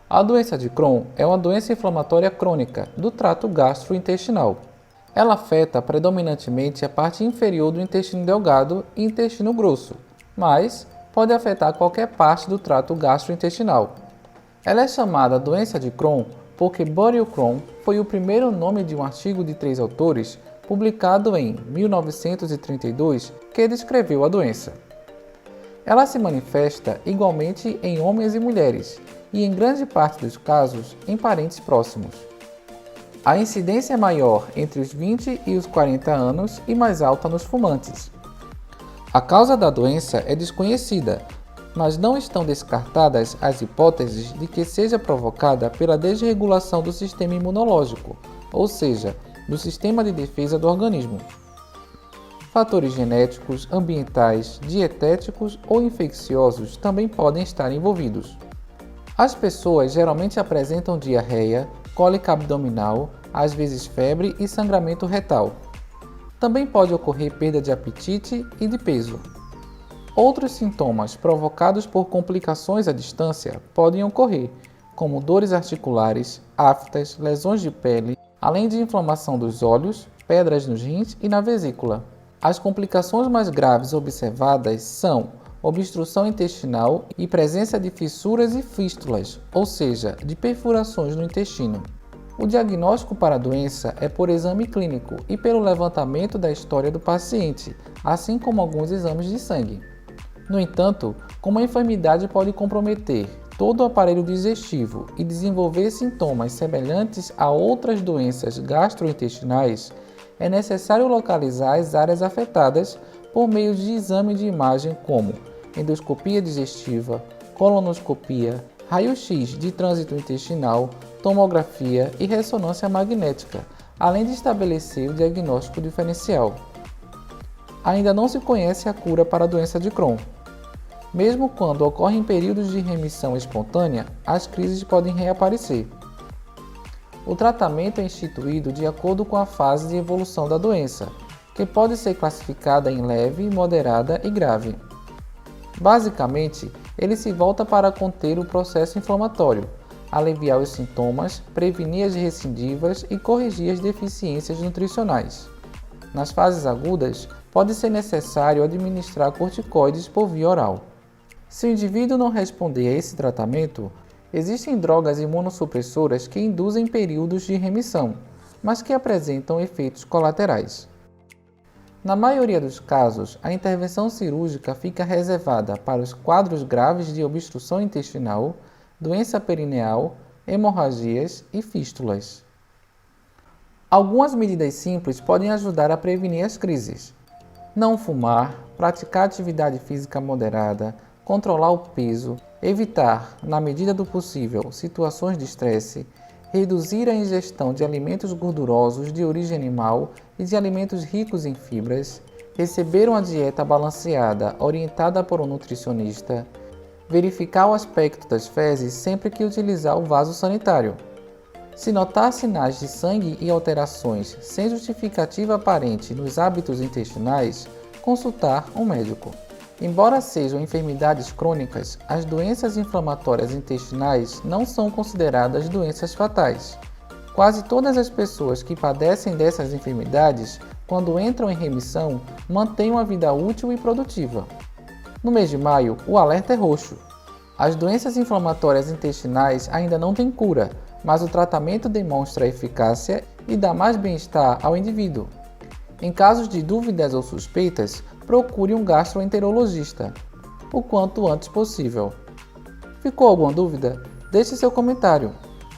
A doença de Crohn é uma doença inflamatória crônica do trato gastrointestinal. Ela afeta predominantemente a parte inferior do intestino delgado e intestino grosso, mas pode afetar qualquer parte do trato gastrointestinal. Ela é chamada doença de Crohn porque Buddy Crohn foi o primeiro nome de um artigo de 3 autores publicado em 1932 que descreveu a doença. Ela se manifesta igualmente em homens e mulheres e, em grande parte dos casos, em parentes próximos. A incidência é maior entre os 20 e os 40 anos e mais alta nos fumantes. A causa da doença é desconhecida, mas não estão descartadas as hipóteses de que seja provocada pela desregulação do sistema imunológico, ou seja, do sistema de defesa do organismo. Fatores genéticos, ambientais, dietéticos ou infecciosos também podem estar envolvidos. As pessoas geralmente apresentam diarreia, cólica abdominal, às vezes febre e sangramento retal. Também pode ocorrer perda de apetite e de peso. Outros sintomas provocados por complicações à distância podem ocorrer, como dores articulares, aftas, lesões de pele, além de inflamação dos olhos, pedras nos rins e na vesícula. As complicações mais graves observadas são obstrução intestinal e presença de fissuras e fístulas, ou seja, de perfurações no intestino. O diagnóstico para a doença é por exame clínico e pelo levantamento da história do paciente, assim como alguns exames de sangue. No entanto, como a enfermidade pode comprometer todo o aparelho digestivo e desenvolver sintomas semelhantes a outras doenças gastrointestinais, é necessário localizar as áreas afetadas por meio de exame de imagem como endoscopia digestiva, colonoscopia, raio-x de trânsito intestinal, tomografia e ressonância magnética, além de estabelecer o diagnóstico diferencial. Ainda não se conhece a cura para a doença de Crohn. Mesmo quando ocorrem períodos de remissão espontânea, as crises podem reaparecer. O tratamento é instituído de acordo com a fase de evolução da doença, que pode ser classificada em leve, moderada e grave. Basicamente, ele se volta para conter o processo inflamatório, aliviar os sintomas, prevenir as recidivas e corrigir as deficiências nutricionais. Nas fases agudas, pode ser necessário administrar corticoides por via oral. Se o indivíduo não responder a esse tratamento, existem drogas imunossupressoras que induzem períodos de remissão, mas que apresentam efeitos colaterais. Na maioria dos casos, a intervenção cirúrgica fica reservada para os quadros graves de obstrução intestinal, doença perineal, hemorragias e fístulas. Algumas medidas simples podem ajudar a prevenir as crises. Não fumar, praticar atividade física moderada, controlar o peso, evitar, na medida do possível, situações de estresse, reduzir a ingestão de alimentos gordurosos de origem animal e de alimentos ricos em fibras, receber uma dieta balanceada orientada por um nutricionista, verificar o aspecto das fezes sempre que utilizar o vaso sanitário. Se notar sinais de sangue e alterações sem justificativa aparente nos hábitos intestinais, consultar um médico. Embora sejam enfermidades crônicas, as doenças inflamatórias intestinais não são consideradas doenças fatais. Quase todas as pessoas que padecem dessas enfermidades, quando entram em remissão, mantêm uma vida útil e produtiva. No mês de maio, o alerta é roxo. As doenças inflamatórias intestinais ainda não têm cura, mas o tratamento demonstra eficácia e dá mais bem-estar ao indivíduo. Em casos de dúvidas ou suspeitas, procure um gastroenterologista o quanto antes possível. Ficou alguma dúvida? Deixe seu comentário,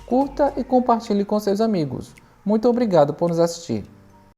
curta e compartilhe com seus amigos. Muito obrigado por nos assistir.